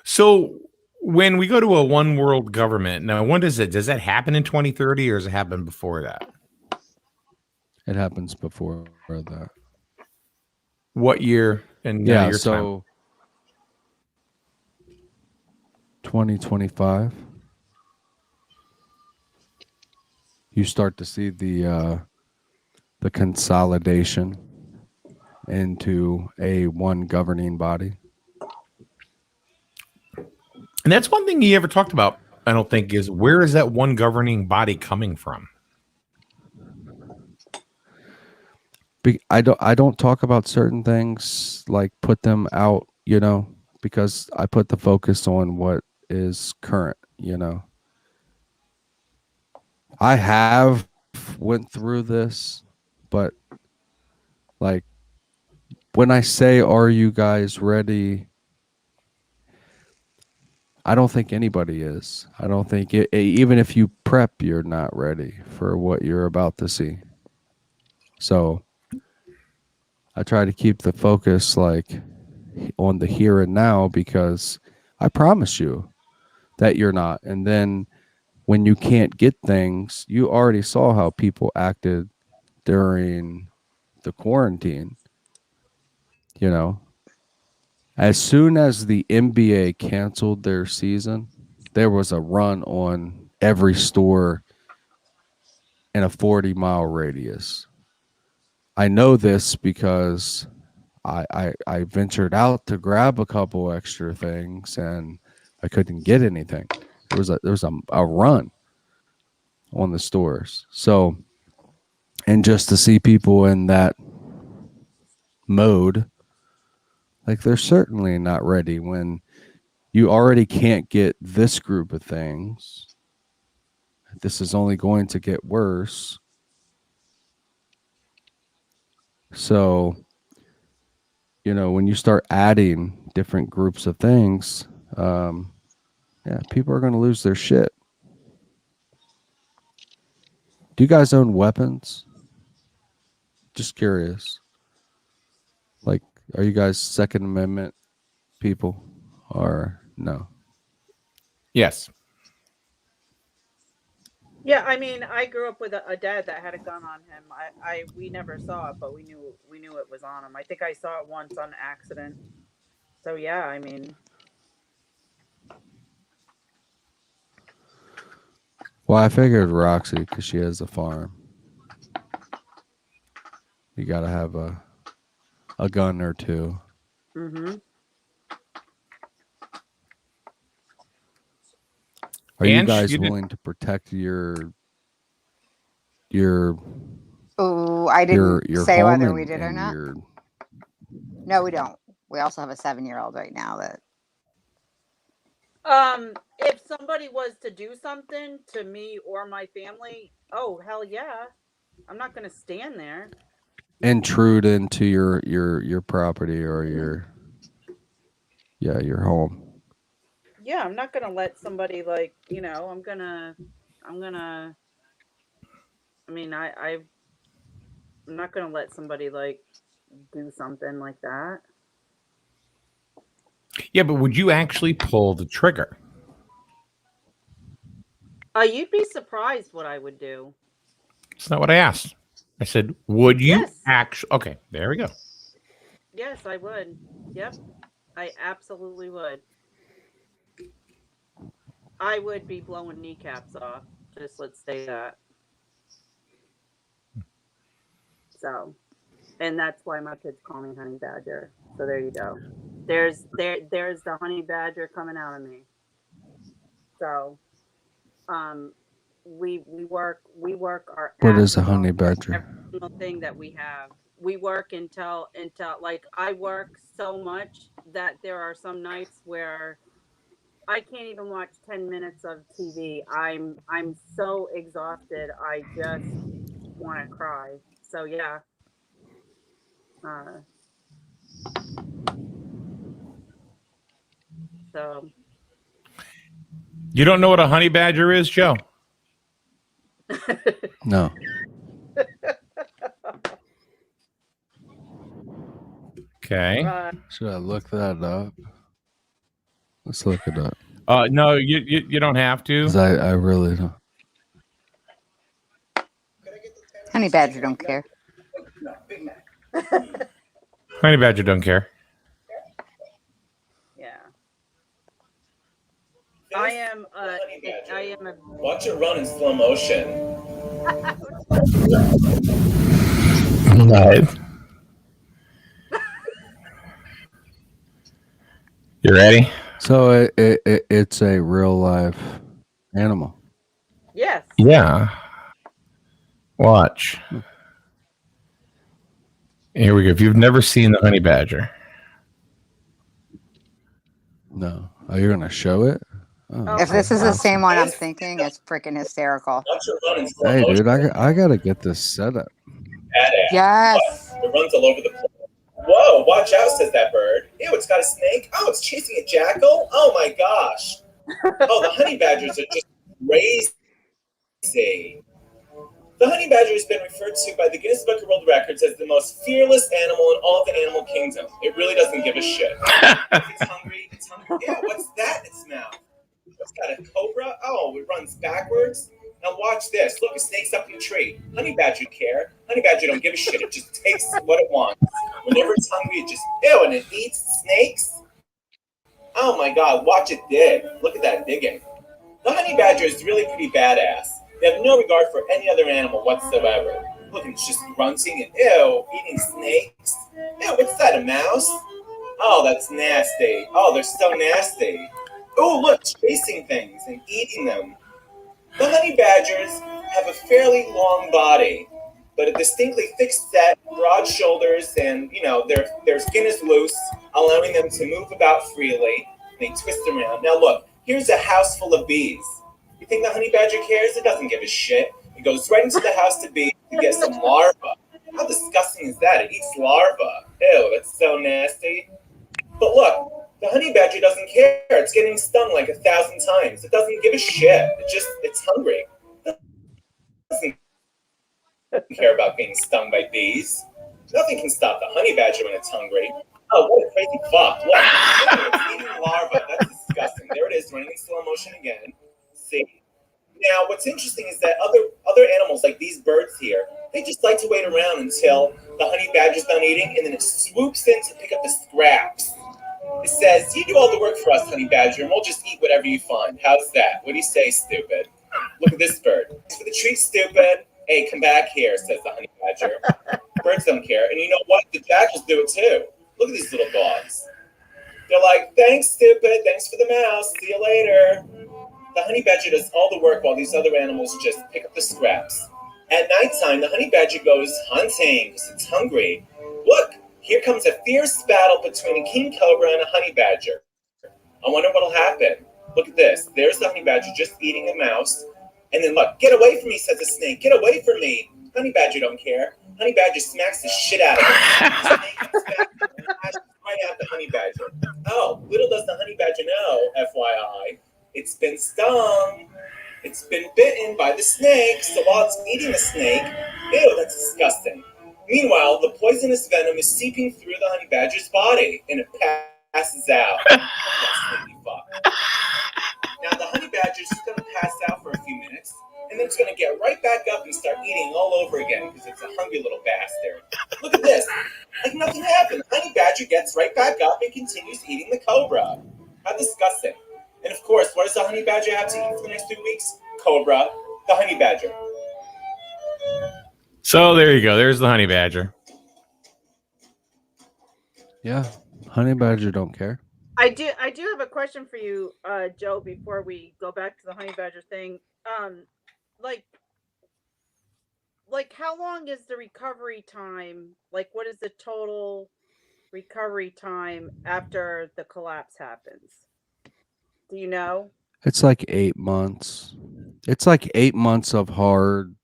So when we go to a one world government, now when does that happen in 2030 or does it happen before that? It happens before that. What year? And your so time? 2025. You start to see the consolidation into a one governing body. And that's one thing you ever talked about, I don't think, is where is that one governing body coming from? I don't talk about certain things, like put them out, because I put the focus on what is current, I have went through this, but like when I say, are you guys ready? I don't think anybody is. I don't think even if you prep, you're not ready for what you're about to see. So I try to keep the focus like on the here and now, because I promise you that you're not. And then when you can't get things, you already saw how people acted during the quarantine. As soon as the NBA canceled their season, there was a run on every store in a 40-mile radius. I know this because I ventured out to grab a couple extra things and I couldn't get anything. There was a run on the stores. So, and just to see people in that mode, Like they're certainly not ready when you already can't get this group of things. This is only going to get worse. So, when you start adding different groups of things, people are going to lose their shit. Do you guys own weapons? Just curious. Like, are you guys Second Amendment people or no? Yes. Yeah, I mean, I grew up with a dad that had a gun on him. We never saw it, but we knew it was on him. I think I saw it once on accident. So yeah, I mean, Well, I figured Roxy, because she has a farm. You got to have a gun or two. mm-hmm. Are you And guys you did- willing to protect your Ooh, I didn't your say home whether and, we did or and not. your No, we don't. We also have a 7-year-old right now that If somebody was to do something to me or my family, oh hell yeah, I'm not gonna stand there. intrude into your property or your home. Yeah, I'm not gonna let somebody like I'm gonna. I mean, I'm not gonna let somebody like do something like that. Yeah, but would you actually pull the trigger? You'd be surprised what I would do. That's not what I asked. I said, would you Yes. actually? Okay, there we go. Yes, I would. Yep, I absolutely would. I would be blowing kneecaps off. Just let's say that. So, and that's why my kids call me Honey Badger. So there you go. There's the Honey Badger coming out of me. So, we work our. What is a asses honey off for badger? every single thing that we have. We work until like I work so much that there are some nights where I can't even watch 10 minutes of TV. I'm so exhausted. I just want to cry. So yeah. So You don't know what a honey badger is, Joe? No. Okay. Should I look that up? Let's look it up. No, you don't have to. 'Cause I really don't. Honey Badger don't care. Honey badger don't care. yeah. I am a Watch it run in slow motion. Live. You ready? So it's a real life animal. yes. Yeah. Watch. Here we go. If you've never seen the honey badger, No. Oh, you're gonna show it? Oh, If this is the awesome. same one I'm thinking, it's freaking hysterical. Watch it run in slow Hey, motion. dude, I gotta get this set up. Badass. Yes. It runs all over the place. Whoa, watch out, says that bird. Ew, it's got a snake. Oh, it's chasing a jackal. Oh my gosh. Oh, the honey badgers are just crazy. The honey badger has been referred to by the Guinness Book of World Records as the most fearless animal in all of the animal kingdom. It really doesn't give a shit. If it's hungry, it's hungry. Ew, what's that in its mouth? It's got a cobra. Oh, it runs backwards. Now watch this. Look, a snake's up in the tree. Honey badger care. Honey badger don't give a shit. It just takes what it wants. Whenever it's hungry, it just and it eats snakes. Oh my god, watch it dig. Look at that digging. The honey badger is really pretty badass. They have no regard for any other animal whatsoever. Look, it's just grunting and eating snakes. Ew, what's that, a mouse? Oh, that's nasty. Oh, they're so nasty. Oh, look, chasing things and eating them. The honey badgers have a fairly long body, but a distinctly thick set, broad shoulders, and their skin is loose, allowing them to move about freely. And they twist around. Now look, here's a house full of bees. You think the honey badger cares? It doesn't give a shit. It goes right into the house to bees to get some larvae. How disgusting is that? It eats larvae. Ew, that's so nasty. But look, the honey badger doesn't care. It's getting stung like 1,000 times. It doesn't give a shit. It's hungry. It doesn't care about being stung by bees. Nothing can stop the honey badger when it's hungry. Oh, what a crazy fuck. Look, it's eating larvae. That's disgusting. There it is, running in slow motion again. See? Now, what's interesting is that other animals, like these birds here, they just like to wait around until the honey badger's done eating, and then it swoops in to pick up the scraps. It says, you do all the work for us, honey badger, and we'll just eat whatever you find. How's that? What do you say, stupid? Look at this bird. Thanks for the treat, stupid. Hey, come back here, says the honey badger. Birds don't care. And you know what? The jackals do it too. Look at these little dogs. They're like, thanks, stupid. Thanks for the mouse. See you later. The honey badger does all the work while these other animals just pick up the scraps. At nighttime, the honey badger goes hunting because it's hungry. Look, here comes a fierce battle between a king cobra and a honey badger. I wonder what'll happen. Look at this. There's the honey badger just eating a mouse. And then look, get away from me, says the snake. Get away from me. Honey badger don't care. Honey badger smacks the shit out of him. The snake comes back and lashes right at the honey badger. Oh, little does the honey badger know, FYI, it's been stung. It's been bitten by the snake. So while it's eating the snake, ew, that's disgusting. Meanwhile, the poisonous venom is seeping through the honey badger's body, and it passes out. Sleepy fuck. Now the honey badger's just going to pass out for a few minutes, and then it's going to get right back up and start eating all over again because it's a hungry little bastard. Look at this. Like nothing happened. The honey badger gets right back up and continues eating the cobra. How disgusting. And of course, what does the honey badger have to eat for the next 2 weeks? Cobra, the honey badger. So there you go. There's the honey badger. Yeah, honey badger don't care. I do have a question for you, Joe, before we go back to the honey badger thing. Like how long is the recovery time? Like what is the total recovery time after the collapse happens? Do you know? It's like 8 months. It's like 8 months of hard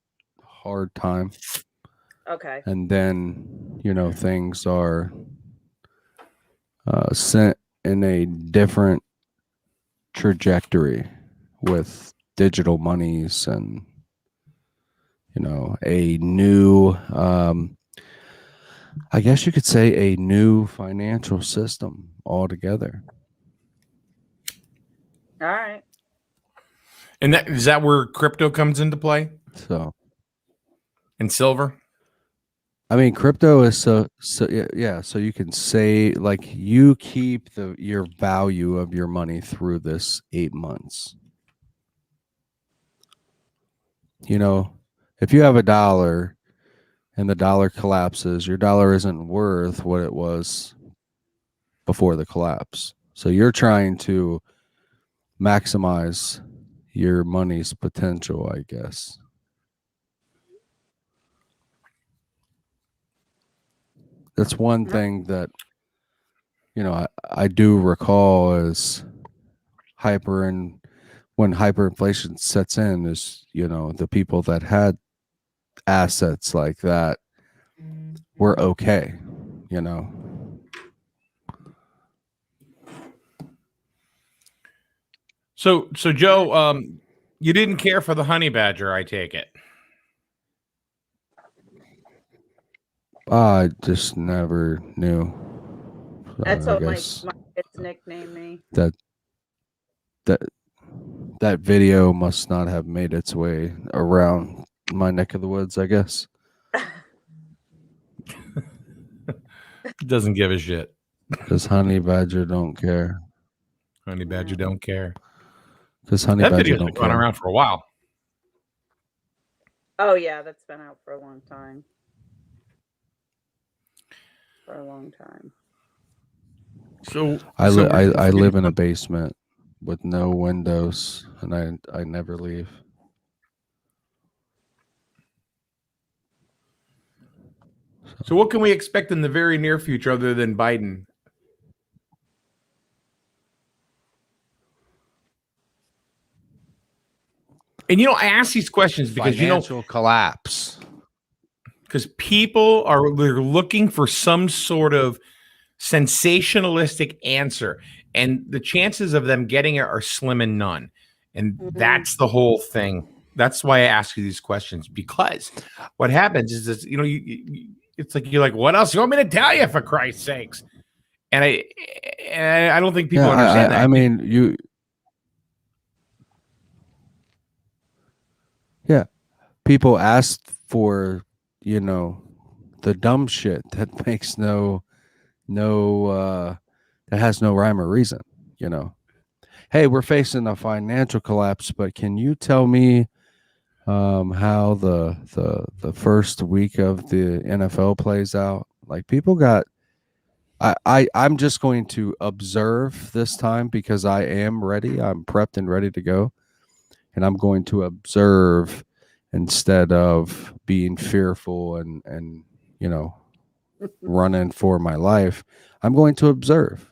time. Okay. And then, things are sent in a different trajectory with digital monies and, a new, I guess you could say a new financial system altogether. All right. And is that where crypto comes into play? So, And silver? I mean, crypto is so yeah. So you can say like you keep your value of your money through this 8 months. If you have $1 and the dollar collapses, your dollar isn't worth what it was before the collapse. So you're trying to maximize your money's potential, I guess. That's one thing that, I do recall is when hyperinflation sets in is, the people that had assets like that were okay, So Joe, you didn't care for the honey badger, I take it. I just never knew. That's I what my guess kids nicknamed me. that video must not have made its way around my neck of the woods, I guess. Doesn't give a shit. Because honey badger don't care. Honey badger don't care. Because honey That badger video's don't been going care. around for a while. Oh yeah, that's been out for a long time. So I live in a basement with no windows, and I never leave. So what can we expect in the very near future other than Biden? And I ask these questions because Financial collapse. because people they're looking for some sort of sensationalistic answer, and the chances of them getting it are slim and none. And that's the whole thing. That's why I ask you these questions, because what happens is this, it's like you're like, what else you want me to tell you, for Christ's sakes? And I don't think people understand that. I mean, people ask for, the dumb shit that makes that has no rhyme or reason, Hey, we're facing a financial collapse, but can you tell me how the first week of the NFL plays out? Like, people got I'm just going to observe this time because I am ready. I'm prepped and ready to go. And I'm going to observe instead of being fearful and running for my life. I'm going to observe.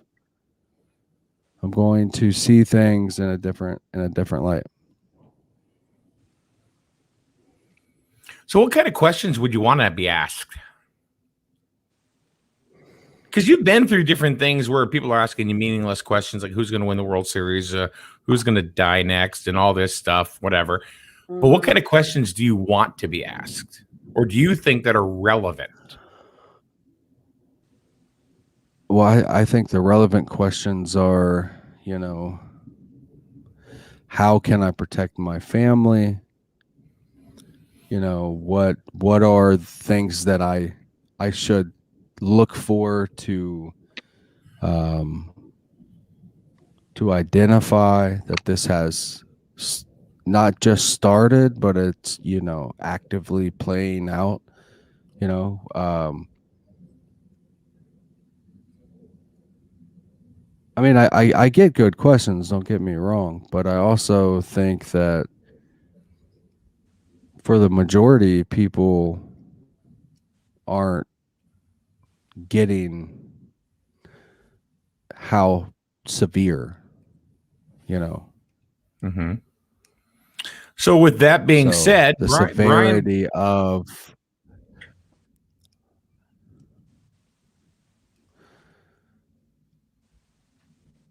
I'm going to see things in a different light. So what kind of questions would you want to be asked? Because you've been through different things where people are asking you meaningless questions like who's going to win the World Series, who's going to die next, and all this stuff, whatever. But what kind of questions do you want to be asked? Or do you think that are relevant? Well, I think the relevant questions are, how can I protect my family? What are things that I should look for to identify that this has not just started, but it's actively playing out. I mean, I get good questions, don't get me wrong, but I also think that for the majority, people aren't getting how severe, Mm-hmm. So with that being said, the Brian, severity of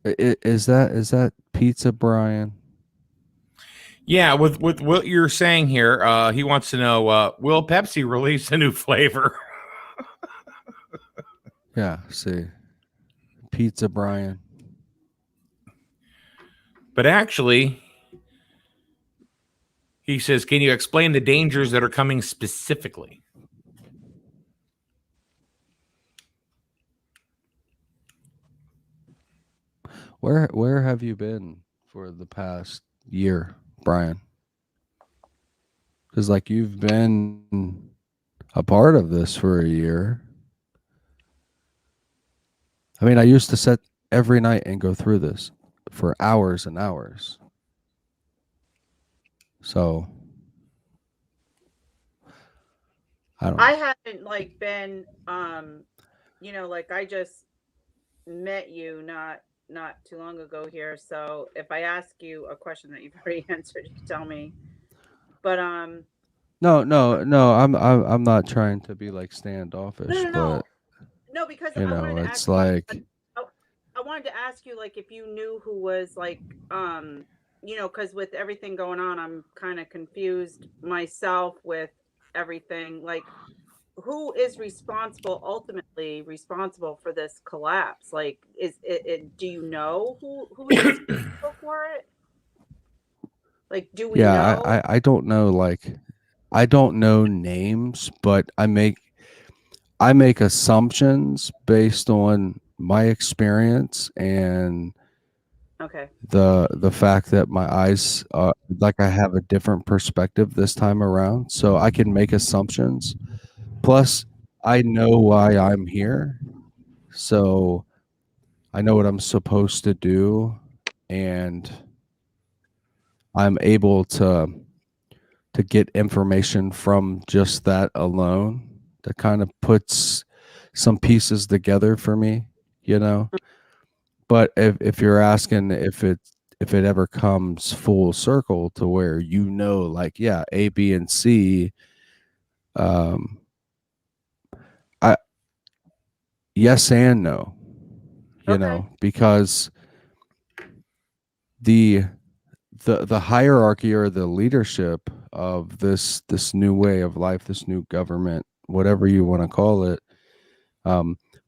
is that pizza, Brian? yeah, with what you're saying here, he wants to know, will Pepsi release a new flavor? Yeah, see, pizza, Brian. But actually, he says, can you explain the dangers that are coming specifically? Where have you been for the past year, Brian? Because you've been a part of this for a year. I mean, I used to sit every night and go through this for hours and hours. So I haven't been I just met you not too long ago here. So if I ask you a question that you've already answered, you tell me. But No, I'm not trying to be standoffish, but no, because I wanted to ask I wanted to ask you if you knew who was because with everything going on, I'm kind of confused myself with everything. Who is ultimately responsible for this collapse? Is it do you know who is responsible for it? Do we know? I don't know, I don't know names, but I make assumptions based on my experience and Okay. the fact that my eyes I have a different perspective this time around, so I can make assumptions. Plus, I know why I'm here, so I know what I'm supposed to do, and I'm able to get information from just that alone that kind of puts some pieces together for me, you know. But if you're asking if it ever comes full circle to where like, yeah, A, B, and C, I yes and no, you Okay. know, because the hierarchy or the leadership of this new way of life, this new government, whatever you want to call it,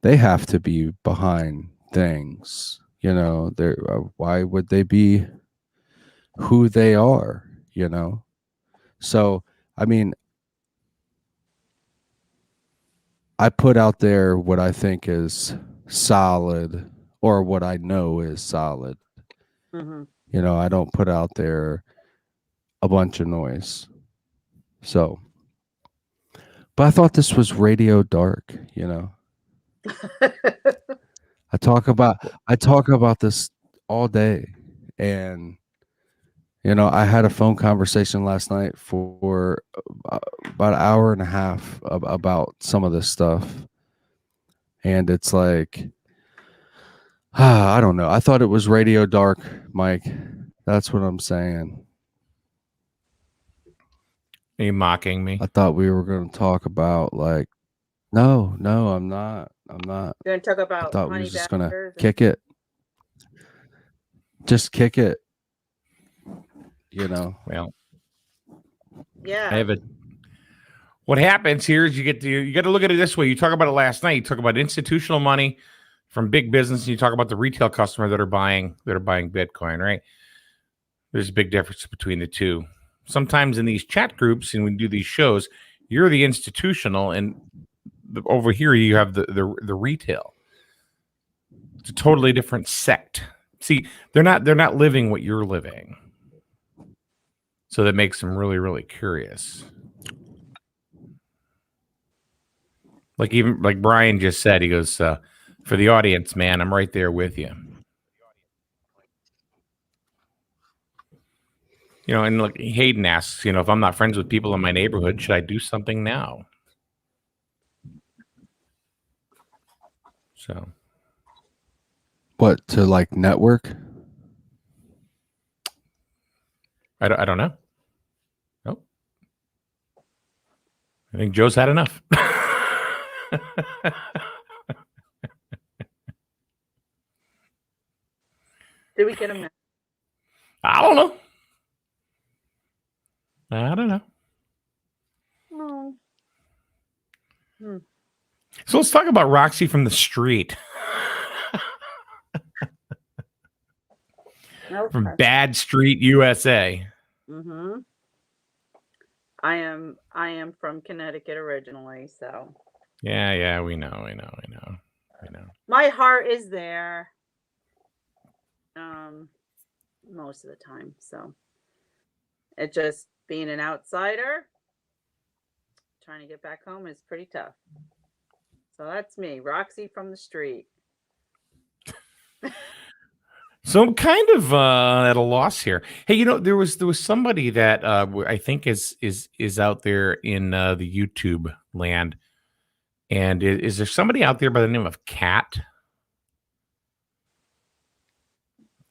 they have to be behind things, you know. They're why would they be who they are, you know? So I mean, I put out there what I think is solid, or what I know is solid. Mm-hmm. You know, I don't put out there a bunch of noise. So, but I thought this was radio dark, you know. I talk about this all day, and you know, I had a phone conversation last night for about an hour and a half about some of this stuff, and it's like, I don't know. I thought it was radio dark, Mike. That's what I'm saying. Are you mocking me? I thought we were going to talk about like, no, I'm not. You're gonna talk I about thought we honey were just going to badgers and- kick it. Just kick it. You know. Well, Yeah. I have a. What happens here is you got to look at it this way. You talk about it last night. You talk about institutional money from big business, and you talk about the retail customer that are buying Bitcoin, right? There's a big difference between the two. Sometimes in these chat groups and when we do these shows, you're the institutional, and over here you have the retail. It's a totally different sect. See, they're not living what you're living. So that makes them really, really curious. Like Brian just said, he goes, for the audience, man, I'm right there with you. You know, and like Hayden asks, you know, if I'm not friends with people in my neighborhood, should I do something now? So, What, to like network? I don't know. Nope. I think Joe's had enough. Did we get him? I don't know. No. So let's talk about Roxy from the street. From Bad Street, USA. Mm-hmm. I am from Connecticut originally, so Yeah, we know. my heart is there. Most of the time. So it just being an outsider, trying to get back home is pretty tough. So that's me, Roxy from the street. So I'm kind of at a loss here. Hey, you know, there was somebody that I think is out there in the YouTube land, and is there somebody out there by the name of Cat?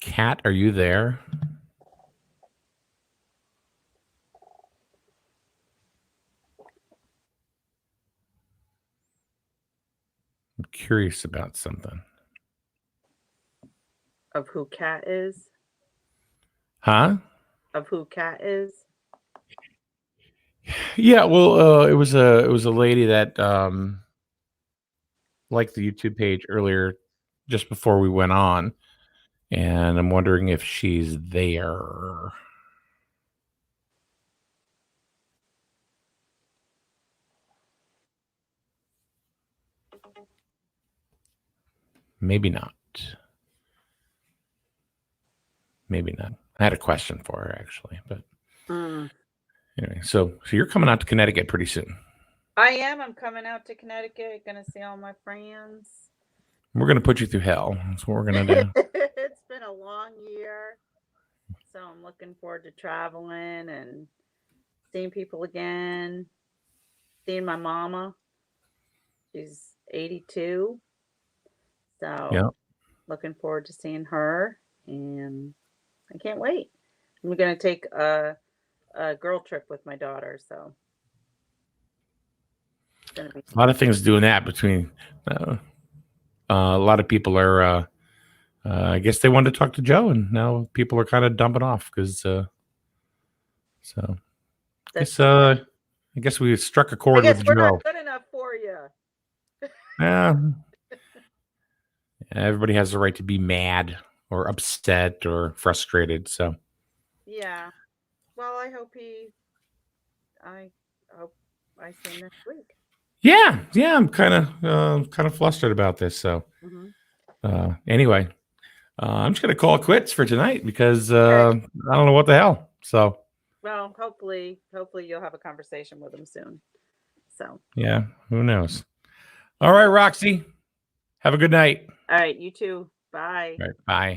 Cat, are you there? I'm curious about something. Of who Cat is? Huh? Of who Cat is? Yeah, well, it was a lady that liked the YouTube page earlier, just before we went on, and I'm wondering if she's there. Maybe not. Maybe not. I had a question for her actually, but anyway. So you're coming out to Connecticut pretty soon. I am. I'm coming out to Connecticut. Gonna see all my friends. We're gonna put you through hell. That's what we're gonna do. It's been a long year, so I'm looking forward to traveling and seeing people again, seeing my mama. She's 82. So Yeah. looking forward to seeing her, and I can't wait. I'm gonna take a girl trip with my daughter, so it's gonna be A lot of things doing that between. A lot of people are. I guess they wanted to talk to Joe, and now people are kind of dumping off because. So. that's. I guess we struck a I chord guess with we're Joe. not good enough for you. Yeah. Everybody has the right to be mad or upset or frustrated. So Yeah. Well, I hope I see him next week. yeah, I'm kind of flustered about this. So anyway, I'm just gonna call it quits for tonight because I don't know what the hell. So Well, hopefully you'll have a conversation with him soon. So yeah, who knows? All right, Roxy, have a good night. all right, you too. Bye. All right, bye.